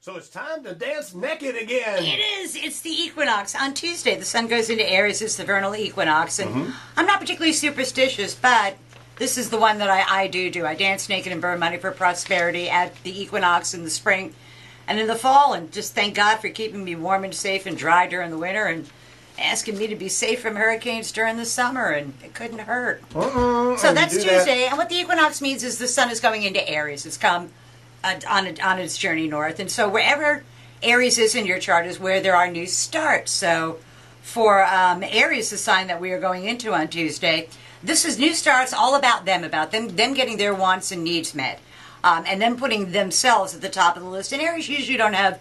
So it's time to dance naked again. It is. It's the equinox. On Tuesday, the sun goes into Aries. It's the vernal equinox. And I'm not particularly superstitious, but this is the one that I do. I dance naked and burn money for prosperity at the equinox in the spring and in the fall. And just thank God for keeping me warm and safe and dry during the winter and asking me to be safe from hurricanes during the summer. And it couldn't hurt. So that's Tuesday. And what the equinox means is the sun is going into Aries. It's come on its journey north, and so wherever Aries is in your chart is where there are new starts. So for Aries, the sign that we are going into on Tuesday, this is new starts, all about them getting their wants and needs met, and them putting themselves at the top of the list. And Aries usually don't have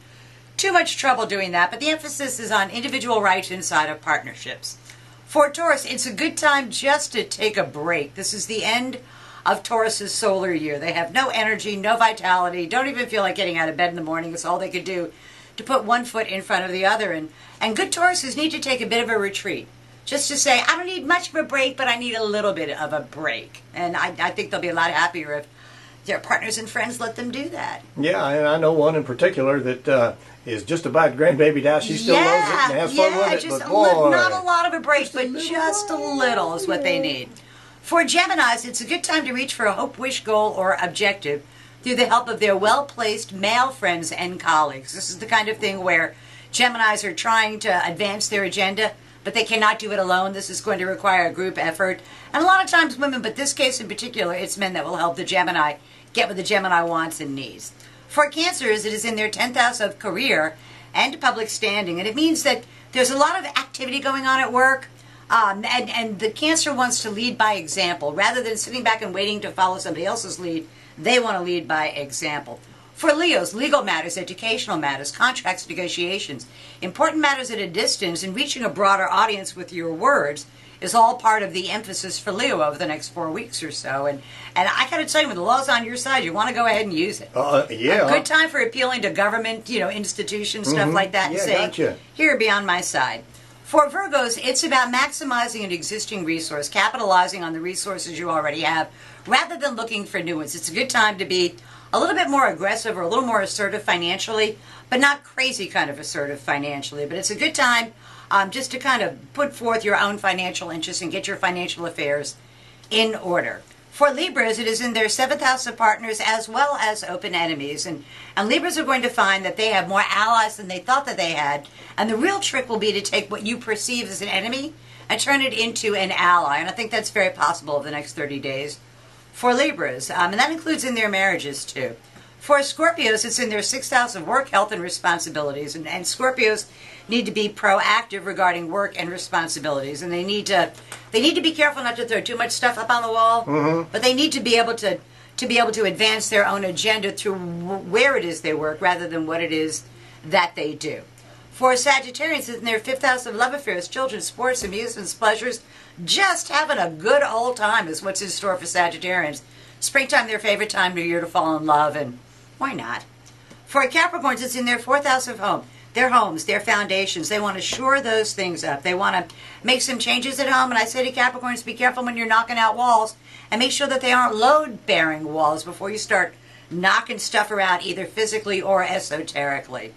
too much trouble doing that, but the emphasis is on individual rights inside of partnerships. For Taurus, it's a good time just to take a break. This is the end of Taurus's solar year. They have no energy, no vitality, don't even feel like getting out of bed in the morning. It's all they could do to put one foot in front of the other. And good Tauruses need to take a bit of a retreat. Just to say, I don't need much of a break, but I need a little bit of a break. And I think they'll be a lot happier if their partners and friends let them do that. Yeah, and I know one in particular that is just about grandbaby now. She still loves it and has fun with it, but boy, not a lot of a break, but just a little is what they need. For Geminis, it's a good time to reach for a hope, wish, goal, or objective through the help of their well-placed male friends and colleagues. This is the kind of thing where Geminis are trying to advance their agenda, but they cannot do it alone. This is going to require a group effort. And a lot of times women, but this case in particular, it's men that will help the Gemini get what the Gemini wants and needs. For Cancers, it is in their 10th house of career and public standing, and it means that there's a lot of activity going on at work. And the Cancer wants to lead by example. Rather than sitting back and waiting to follow somebody else's lead, they want to lead by example. For Leos, legal matters, educational matters, contracts, negotiations, important matters at a distance, and reaching a broader audience with your words is all part of the emphasis for Leo over the next 4 weeks or so. And I got to tell you, when the law's on your side, you want to go ahead and use it. Yeah. A good time for appealing to government, institutions, stuff like that, and saying, here, be on my side. For Virgos, it's about maximizing an existing resource, capitalizing on the resources you already have, rather than looking for new ones. It's a good time to be a little bit more aggressive or a little more assertive financially, but not crazy kind of assertive financially. But it's a good time just to kind of put forth your own financial interests and get your financial affairs in order. For Libras, it is in their 7th house of partners as well as open enemies. And Libras are going to find that they have more allies than they thought that they had. And the real trick will be to take what you perceive as an enemy and turn it into an ally. And I think that's very possible over the next 30 days for Libras. And that includes in their marriages too. For Scorpios, it's in their 6th house of work, health, and responsibilities. And Scorpios need to be proactive regarding work and responsibilities. And they need to be careful not to throw too much stuff up on the wall. But they need to be able to advance their own agenda through where it is they work rather than what it is that they do. For Sagittarians, it's in their 5th house of love affairs, children, sports, amusements, pleasures. Just having a good old time is what's in store for Sagittarians. Springtime, their favorite time of year to fall in love, and why not? For Capricorns, it's in their 4th house of home. Their homes, their foundations. They want to shore those things up. They want to make some changes at home. And I say to Capricorns, be careful when you're knocking out walls and make sure that they aren't load-bearing walls before you start knocking stuff around either physically or esoterically.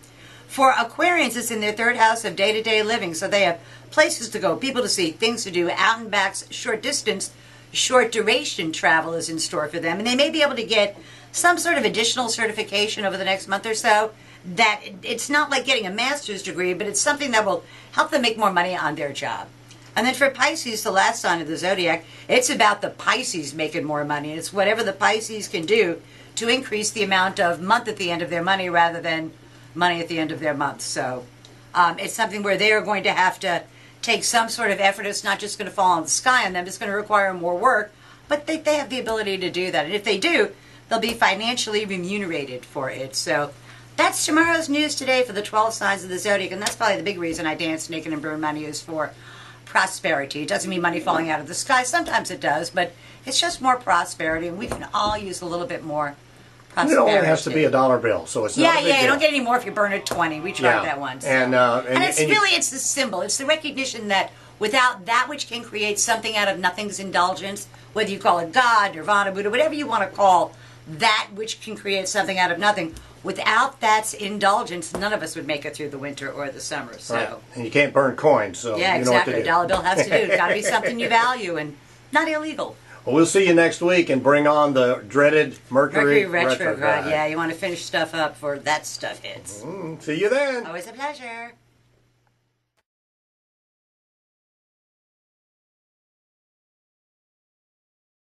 For Aquarians, it's in their 3rd house of day-to-day living. So they have places to go, people to see, things to do, out and backs, short distance, short duration travel is in store for them. And they may be able to get some sort of additional certification over the next month or so. That it's not like getting a master's degree, but it's something that will help them make more money on their job. And then for Pisces, the last sign of the zodiac, it's about the Pisces making more money. It's whatever the Pisces can do to increase the amount of month at the end of their money rather than money at the end of their month. So it's something where they are going to have to take some sort of effort. It's not just going to fall on the sky on them. It's going to require more work, but they have the ability to do that. And if they do, they'll be financially remunerated for it. So that's tomorrow's news today for the 12 signs of the zodiac, and that's probably the big reason I dance naked and burn money is for prosperity. It doesn't mean money falling out of the sky. Sometimes it does, but it's just more prosperity, and we can all use a little bit more prosperity. It only has to be a dollar bill, so it's not a big deal. You don't get any more if you burn a 20. We tried that once. So. And it's the symbol. It's the recognition that without that which can create something out of nothing's indulgence, whether you call it God, Nirvana, Buddha, whatever you want to call that which can create something out of nothing, without that indulgence, none of us would make it through the winter or the summer. So, right. And you can't burn coins, so yeah, you know exactly. what to do. A dollar bill has to do. It's got to be something you value and not illegal. Well, we'll see you next week and bring on the dreaded Mercury retrograde. Yeah, you want to finish stuff up before that stuff hits. See you then. Always a pleasure.